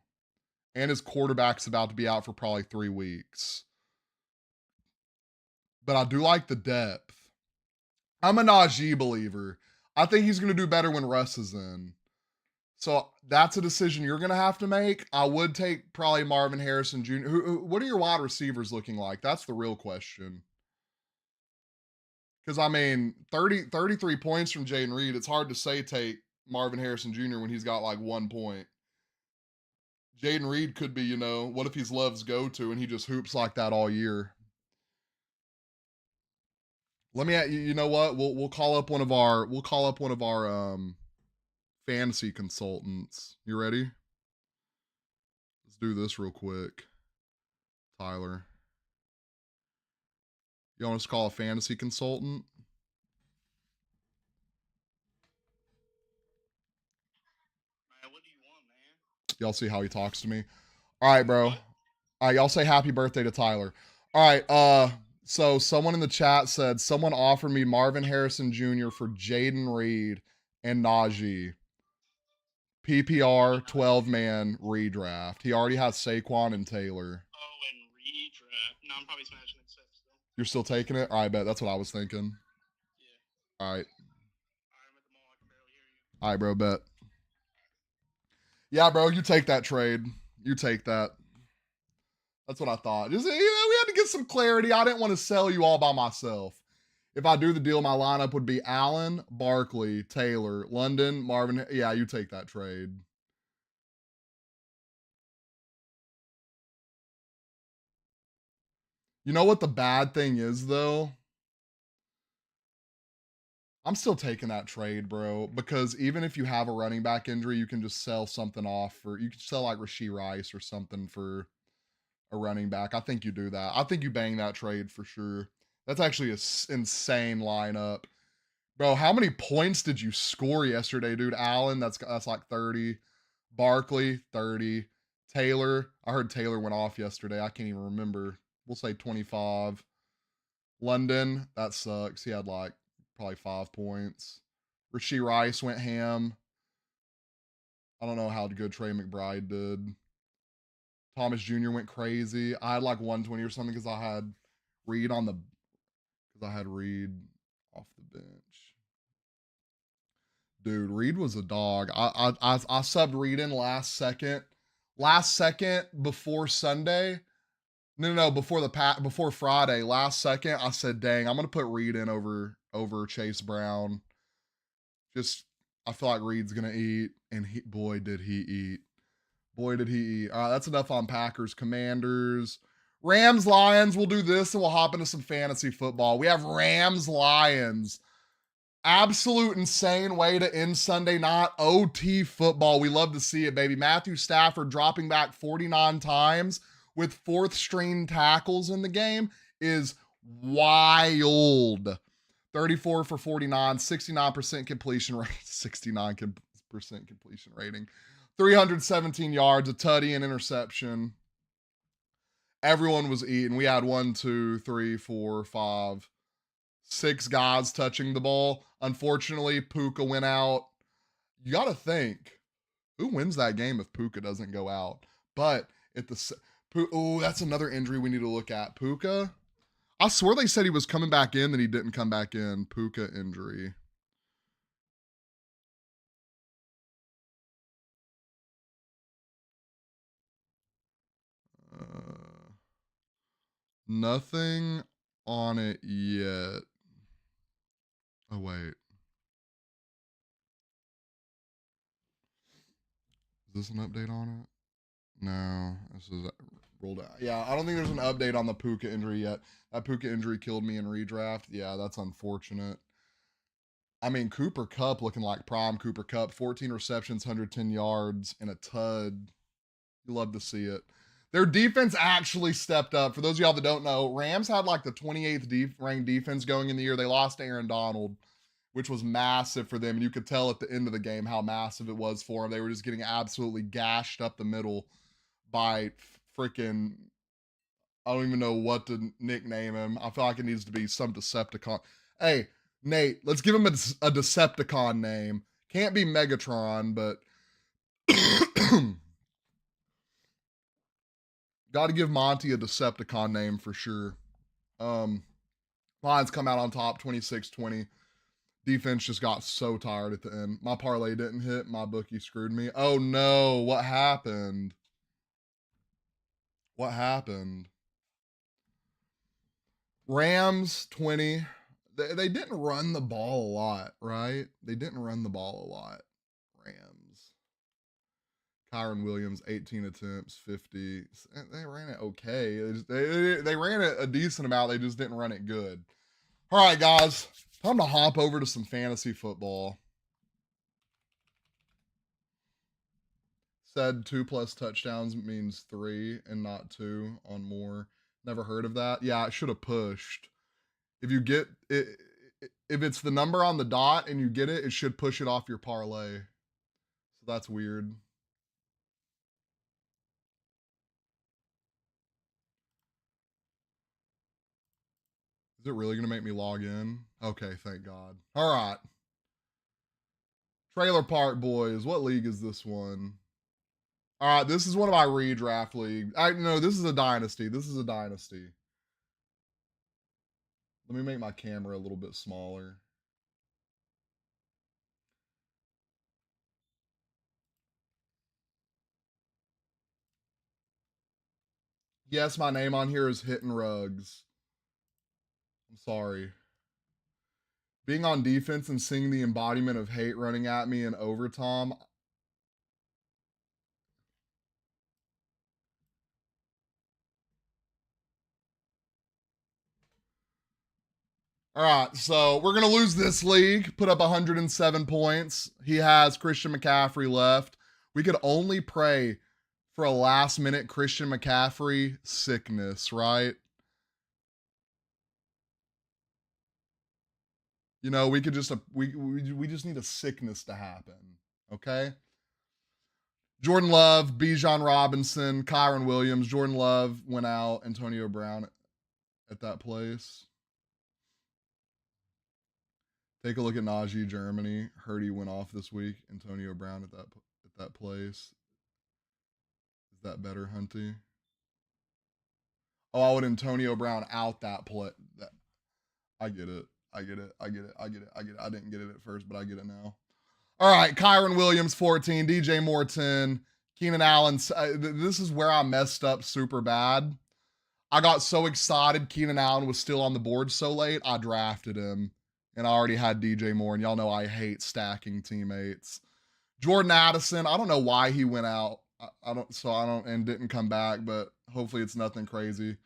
And his quarterback's about to be out for probably 3 weeks. But I do like the depth. I'm a Najee believer. I think he's going to do better when Russ is in. So that's a decision you're going to have to make. I would take probably Marvin Harrison Jr. What are your wide receivers looking like? That's the real question. Because, I mean, 33 points from Jaden Reed, it's hard to say take Marvin Harrison Jr. when he's got like 1 point. Jaden Reed could be, what if he's Love's go-to and he just hoops like that all year? Let me, you know what? We'll call up one of our fantasy consultants. You ready? Let's do this real quick. Tyler. You want us to call a fantasy consultant? Man, what do you want, man? Y'all see how he talks to me? All right, bro. All right, y'all say happy birthday to Tyler. All right, so someone in the chat said someone offered me Marvin Harrison Jr. for Jaden Reed and Najee. PPR 12-man redraft. He already has Saquon and Taylor. Oh, and redraft. No, I'm probably smashing accept still. You're still taking it? I bet. That's what I was thinking. Yeah. All right. All right, I'm at the mall. I can barely hear you. All right, bro, bet. Yeah, bro, you take that trade. You take that. That's what I thought. Just, we had to get some clarity. I didn't want to sell you all by myself. If I do the deal, my lineup would be Allen, Barkley, Taylor, London, Marvin. Yeah, you take that trade. You know what the bad thing is, though? I'm still taking that trade, bro, because even if you have a running back injury, you can just sell something off for, you can sell like Rashee Rice or something for a running back. I think you do that. I think you bang that trade for sure. That's actually an insane lineup. Bro, how many points did you score yesterday, dude? Allen, that's like 30. Barkley, 30. Taylor, I heard Taylor went off yesterday. I can't even remember. We'll say 25. London, that sucks. He had like probably 5 points. Rashee Rice went ham. I don't know how good Trey McBride did. Thomas Jr. went crazy. I had like 120 or something because I had Reed off the bench. Dude, Reed was a dog. I subbed Reed in last second before Sunday. No, before Friday. Last second, I said, "Dang, I'm gonna put Reed in over Chase Brown." Just, I feel like Reed's gonna eat, and boy did he eat. Boy did he eat. All right, that's enough on Packers, Commanders, Rams, Lions. We'll do this, and we'll hop into some fantasy football. We have Rams, Lions. Absolute insane way to end Sunday night. OT football. We love to see it, baby. Matthew Stafford dropping back 49 times with fourth string tackles in the game is wild. 34 for 49, 69% completion rate, 69% completion rating, 317 yards, a tutty, and interception. Everyone was eating. We had 1, 2, 3, 4, 5, 6 guys touching the ball. Unfortunately, Puka went out. You got to think, who wins that game if Puka doesn't go out? But that's another injury we need to look at. Puka, I swear they said he was coming back in, then he didn't come back in. Puka injury. Nothing on it yet. Oh, wait. Is this an update on it? No, this is rolled out. Yeah, I don't think there's an update on the Puka injury yet. That Puka injury killed me in redraft. Yeah, that's unfortunate. I mean, Cooper Kupp looking like prime Cooper Kupp. 14 receptions, 110 yards, and a tud. You love to see it. Their defense actually stepped up. For those of y'all that don't know, Rams had like the 28th ranked defense going in the year. They lost Aaron Donald, which was massive for them. And you could tell at the end of the game how massive it was for them. They were just getting absolutely gashed up the middle by freaking I don't even know what to nickname him. I feel like it needs to be some Decepticon. Hey, Nate, let's give him a Decepticon name. Can't be Megatron, but got to give Monty a Decepticon name for sure. Lions come out on top 26-20. Defense just got so tired at the end. My parlay didn't hit. My bookie screwed me. Oh no, what happened? What happened? Rams 20. They didn't run the ball a lot, right? They didn't run the ball a lot. Rams. Kyron Williams, 18 attempts, 50. They ran it okay. They ran it a decent amount. They just didn't run it good. All right, guys. Time to hop over to some fantasy football. Said 2+ touchdowns means 3 and not 2 on more. Never heard of that. Yeah, I should have pushed. If you get it, if it's the number on the dot and you get it, it should push it off your parlay. So that's weird. Is it really going to make me log in? Okay, thank God. All right. Trailer Park Boys. What league is this one? All right, this is one of my redraft leagues. No, this is a dynasty. This is a dynasty. Let me make my camera a little bit smaller. Yes, my name on here is Hitting Rugs. I'm sorry. Being on defense and seeing the embodiment of hate running at me in overtime. All right, so we're going to lose this league, put up 107 points. He has Christian McCaffrey left. We could only pray for a last minute Christian McCaffrey sickness, right? You know, we could just we just need a sickness to happen, okay? Jordan Love, Bijan Robinson, Kyron Williams. Jordan Love went out. Antonio Brown at that place. Take a look at Najee Germany. Heard he went off this week. Antonio Brown at that place. Is that better, Hunty? Oh, I would Antonio Brown out that play. I get it. I get it. I get it. I get it. I get it. I didn't get it at first, but I get it now. All right, Kyron Williams 14, DJ Moore 10, Keenan Allen. This is where I messed up super bad. I got so excited Keenan Allen was still on the board so late, I drafted him. And I already had DJ Moore, and y'all know I hate stacking teammates. Jordan Addison, I don't know why he went out. I don't and didn't come back, but hopefully it's nothing crazy.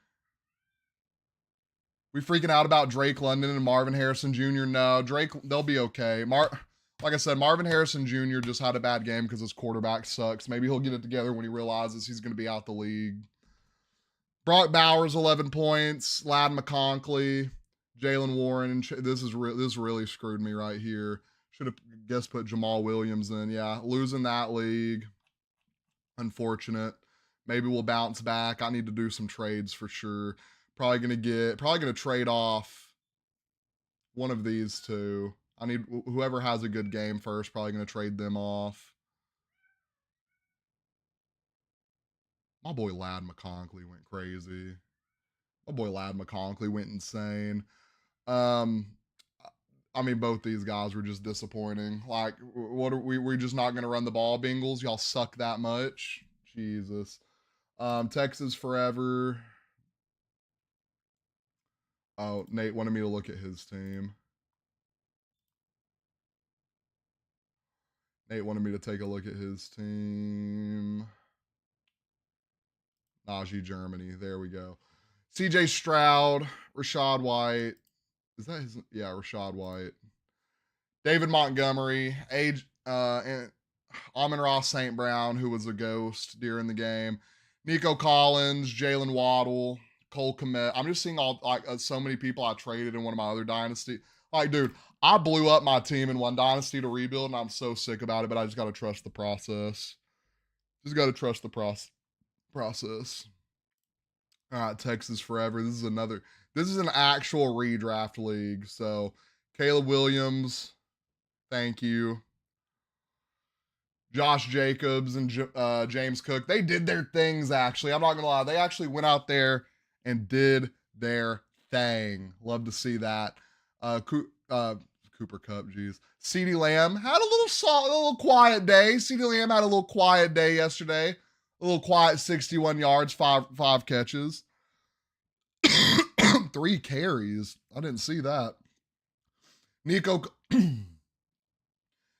We freaking out about Drake London and Marvin Harrison Jr. No, Drake, they'll be okay. Like I said, Marvin Harrison Jr. just had a bad game because his quarterback sucks. Maybe he'll get it together when he realizes he's going to be out the league. Brock Bowers, 11 points. Ladd McConkey, Jalen Warren. This really screwed me right here. Should have guess put Jamal Williams in. Yeah, losing that league. Unfortunate. Maybe we'll bounce back. I need to do some trades for sure. Probably gonna trade off one of these two. I need whoever has a good game first. Probably gonna trade them off. My boy Ladd McConkey went crazy. My boy Ladd McConkey went insane. I mean, both these guys were just disappointing. Like, what are we just not going to run the ball, Bengals? Y'all suck that much? Jesus. Texas forever. Oh, Nate wanted me to look at his team. Nate wanted me to take a look at his team. Najee Germany. There we go. CJ Stroud, Rashad White. Is that his? Yeah, Rashad White. David Montgomery, and Amon-Ra St. Brown, who was a ghost during the game. Nico Collins, Jalen Waddle, Cole Kmet. I'm just seeing so many people I traded in one of my other dynasty. Like, dude, I blew up my team in one dynasty to rebuild, and I'm so sick about it. But I just got to trust the process. Just got to trust the process. All right, Texas forever. This is an actual redraft league. So Caleb Williams, thank you. Josh Jacobs and James Cook, they did their things actually. I'm not going to lie. They actually went out there and did their thing. Love to see that. Cooper Cup, geez. CeeDee Lamb had a little quiet day. CeeDee Lamb had a little quiet day yesterday. A little quiet 61 yards, five catches. 3 carries. I didn't see that. Nico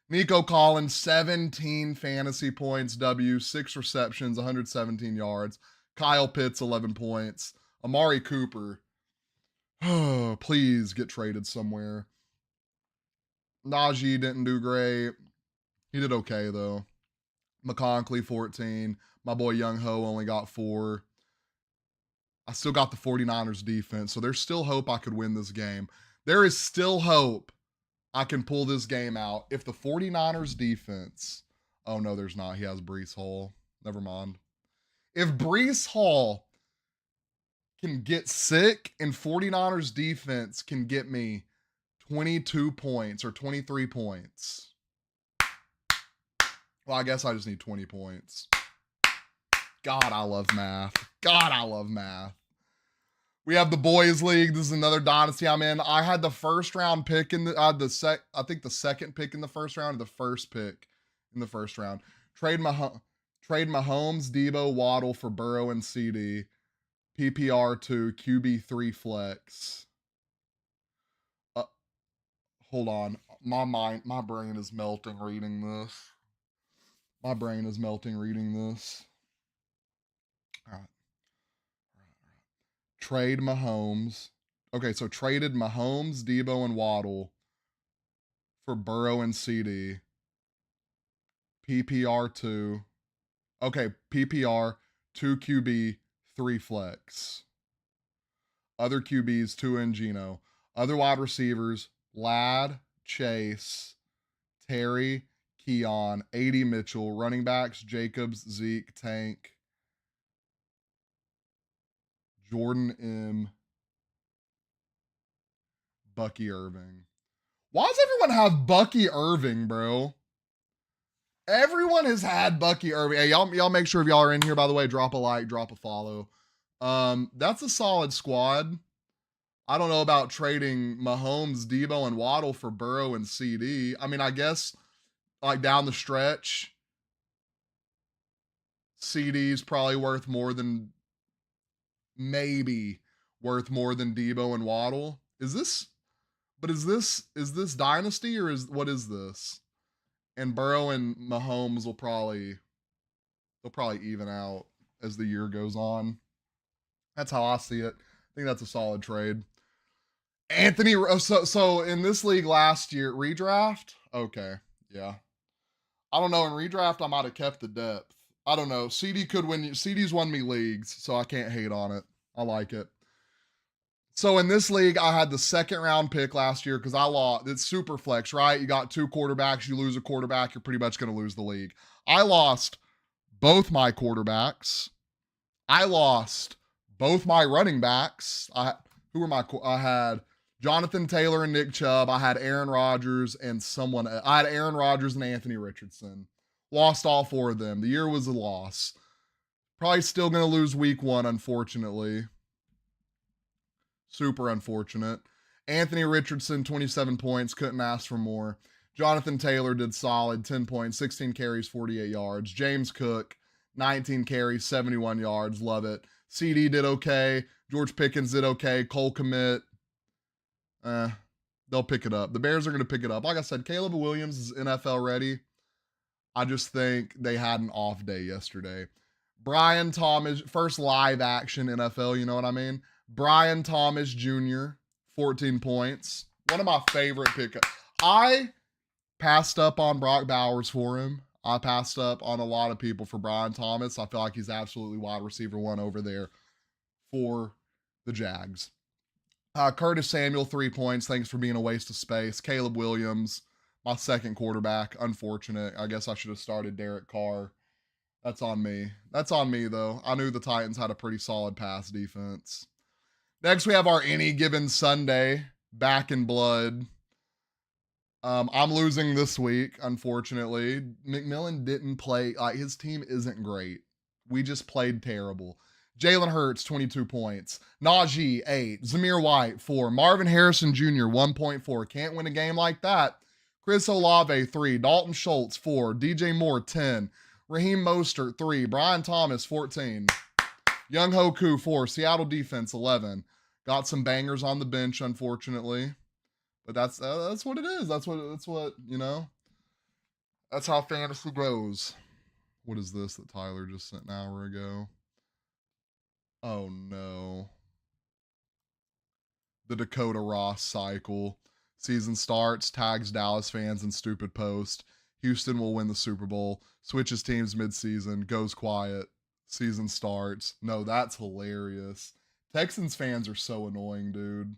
Nico Collins, 17 fantasy points, 6 receptions, 117 yards. Kyle Pitts, 11 points. Amari Cooper, please get traded somewhere. Najee didn't do great. He did okay, though. McConkley, 14. My boy Young Ho only got 4. I still got the 49ers defense, so there's still hope I could win this game. There is still hope I can pull this game out if the 49ers defense. Oh, no, there's not. He has Breece Hall. Never mind. If Breece Hall can get sick and 49ers defense can get me 22 points or 23 points. Well, I guess I just need 20 points. God, I love math. God, I love math. We have the boys league. This is another dynasty I'm in. I had the first round pick in the I think the second pick in the first round, or the first pick in the first round. Trade Mahomes, Debo, Waddle for Burrow and CD. PPR 2, QB 3 flex. Hold on. My brain is melting reading this. My brain is melting reading this. All right. Trade Mahomes. Okay, so traded Mahomes, Debo, and Waddle for Burrow and CD. PPR 2. Okay, PPR 2 QB 3 flex. Other QBs 2 and Gino. Other wide receivers Ladd, Chase, Terry, Keon, AD Mitchell. Running backs Jacobs, Zeke, Tank, Jordan M, Bucky Irving. Why does everyone have Bucky Irving, bro? Everyone has had Bucky Irving. Hey, y'all make sure if y'all are in here, by the way, drop a like, drop a follow. That's a solid squad. I don't know about trading Mahomes, Debo, and Waddle for Burrow and CD. I mean, I guess like down the stretch, CD's probably worth more than maybe worth more than Debo and Waddle. Is this dynasty or what is this? And Burrow and Mahomes they'll probably even out as the year goes on. That's how I see it. I think that's a solid trade. Anthony, so in this league last year, redraft? Okay, yeah. I don't know. In redraft, I might have kept the depth. I don't know. CD could win. CD's won me leagues, so I can't hate on it. I like it. So in this league, I had the second round pick last year because I lost. It's super flex, right? You got 2 quarterbacks. You lose a quarterback, you're pretty much going to lose the league. I lost both my quarterbacks. I lost both my running backs. I had Jonathan Taylor and Nick Chubb. I had Aaron Rodgers and someone. I had Aaron Rodgers and Anthony Richardson. Lost all 4 of them. The year was a loss. Probably still going to lose week 1, unfortunately. Super unfortunate. Anthony Richardson, 27 points. Couldn't ask for more. Jonathan Taylor did solid, 10 points, 16 carries, 48 yards. James Cook, 19 carries, 71 yards. Love it. CD did okay. George Pickens did okay. Cole Kmet, they'll pick it up. The Bears are going to pick it up. Like I said, Caleb Williams is NFL ready. I just think they had an off day yesterday. Brian Thomas, first live action NFL, you know what I mean? Brian Thomas Jr., 14 points. One of my favorite pickups. I passed up on Brock Bowers for him. I passed up on a lot of people for Brian Thomas. I feel like he's absolutely wide receiver 1 over there for the Jags. Curtis Samuel, 3 points. Thanks for being a waste of space. Caleb Williams, my second quarterback. Unfortunate. I guess I should have started Derek Carr. That's on me. That's on me, though. I knew the Titans had a pretty solid pass defense. Next, we have our Any Given Sunday, Back in Blood. I'm losing this week, unfortunately. McMillan didn't play. His team isn't great. We just played terrible. Jalen Hurts, 22 points. Najee, 8. Zamir White, 4. Marvin Harrison Jr., 1.4. Can't win a game like that. Chris Olave, 3. Dalton Schultz, 4. DJ Moore, 10. Raheem Mostert, 3. Brian Thomas, 14. Young Hoku, 4. Seattle defense, 11. Got some bangers on the bench, unfortunately. But that's what it is. That's what you know. That's how fantasy goes. What is this that Tyler just sent an hour ago? Oh no. The Dakota Ross cycle. Season starts, tags Dallas fans in stupid post. Houston will win the Super Bowl. Switches teams midseason. Goes quiet. Season starts. No, that's hilarious. Texans fans are so annoying, dude.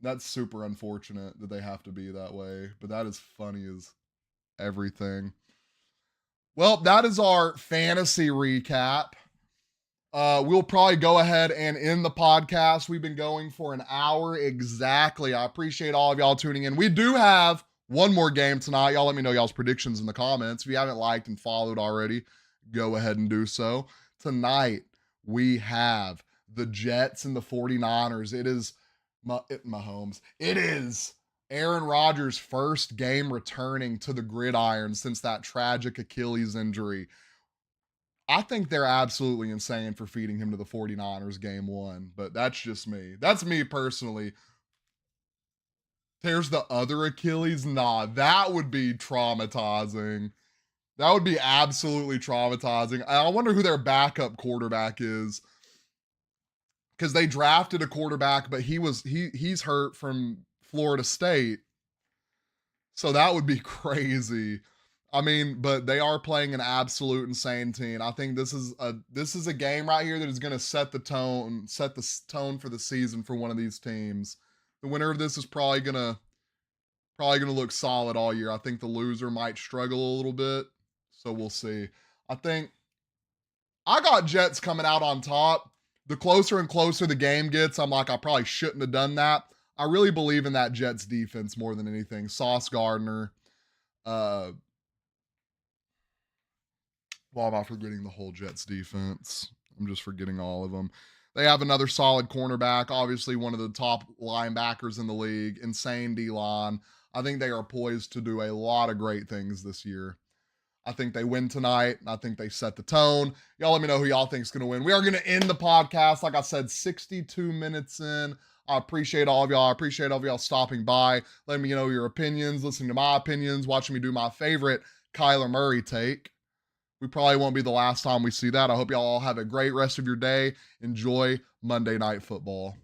That's super unfortunate that they have to be that way, but that is funny as everything. Well, that is our fantasy recap. We'll probably go ahead and end the podcast. We've been going for an hour exactly. I appreciate all of y'all tuning in. We do have one more game tonight. Y'all let me know y'all's predictions in the comments. If you haven't liked and followed already, go ahead and do so. Tonight, we have the Jets and the 49ers. It is Mahomes. It is Aaron Rodgers' first game returning to the gridiron since that tragic Achilles injury. I think they're absolutely insane for feeding him to the 49ers game one, but that's just me. That's me personally. There's the other Achilles. Nah, that would be traumatizing. That would be absolutely traumatizing. I wonder who their backup quarterback is. Because they drafted a quarterback, but he's hurt from Florida State. So that would be crazy. I mean, but they are playing an absolute insane team. I think this is a game right here that is going to set the tone for the season for one of these teams. The winner of this is probably gonna look solid all year. I think the loser might struggle a little bit, so we'll see. I think I got Jets coming out on top. The closer and closer the game gets, I'm like, I probably shouldn't have done that. I really believe in that Jets defense more than anything. Sauce Gardner. Why am I forgetting the whole Jets defense? I'm just forgetting all of them. They have another solid cornerback, obviously one of the top linebackers in the league. Insane D-line. I think they are poised to do a lot of great things this year. I think they win tonight. I think they set the tone. Y'all let me know who y'all think is going to win. We are going to end the podcast, like I said, 62 minutes in. I appreciate all of y'all. I appreciate all of y'all stopping by, letting me know your opinions, listening to my opinions, watching me do my favorite Kyler Murray take. We probably won't be the last time we see that. I hope y'all all have a great rest of your day. Enjoy Monday Night Football.